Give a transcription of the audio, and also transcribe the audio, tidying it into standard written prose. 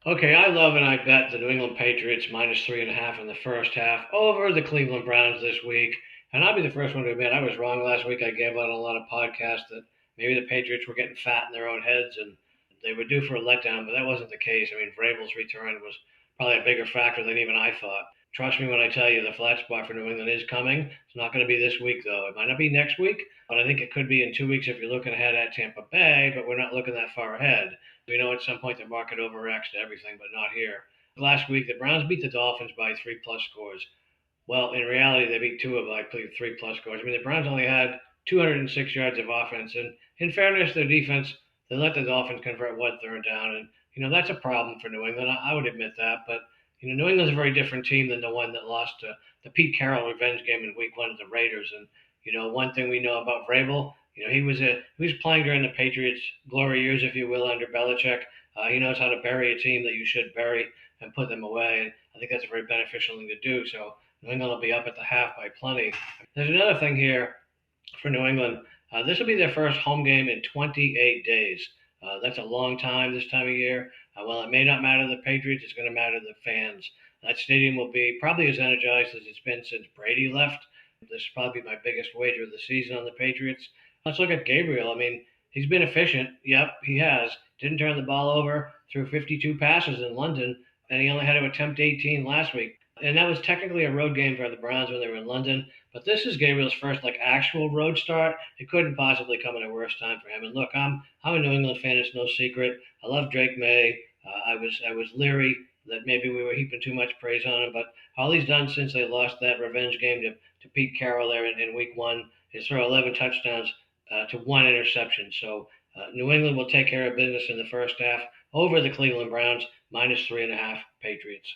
Okay, I love and I bet the New England Patriots minus 3.5 in the first half over the Cleveland Browns this week. And I'll be the first one to admit I was wrong last week. I gave out on a lot of podcasts that maybe the Patriots were getting fat in their own heads and they were due for a letdown, but that wasn't the case. I mean, Vrabel's return was probably a bigger factor than even I thought. Trust me when I tell you the flat spot for New England is coming. It's not going to be this week, though. It might not be next week, but I think it could be in 2 weeks if you're looking ahead at Tampa Bay, but we're not looking that far ahead. We know at some point the market overreacts to everything, but not here. Last week, the Browns beat the Dolphins by 3+ scores. Well, in reality, they beat Tua by 3+ scores. I mean, the Browns only had 206 yards of offense, and in fairness, their defense they let the Dolphins convert one third down, and that's a problem for New England. I would admit that, but New England's a very different team than the one that lost to the Pete Carroll revenge game in Week 1 to the Raiders. And one thing we know about Vrabel, he was playing during the Patriots' glory years, if you will, under Belichick. He knows how to bury a team that you should bury and put them away. And I think that's a very beneficial thing to do. So New England will be up at the half by plenty. There's another thing here for New England. This will be their first home game in 28 days. That's a long time this time of year. While it may not matter to the Patriots, it's going to matter to the fans. That stadium will be probably as energized as it's been since Brady left. This will probably be my biggest wager of the season on the Patriots. Let's look at Gabriel. I mean, he's been efficient. Yep, he has. Didn't turn the ball over, threw 52 passes in London, and he only had to attempt 18 last week. And that was technically a road game for the Browns when they were in London. But this is Gabriel's first actual road start. It couldn't possibly come at a worse time for him. And look, I'm a New England fan. It's no secret. I love Drake May. I was leery that maybe we were heaping too much praise on him, but all he's done since they lost that revenge game to Pete Carroll there in Week 1 is throw 11 touchdowns to one interception. So New England will take care of business in the first half over the Cleveland Browns minus 3.5 Patriots.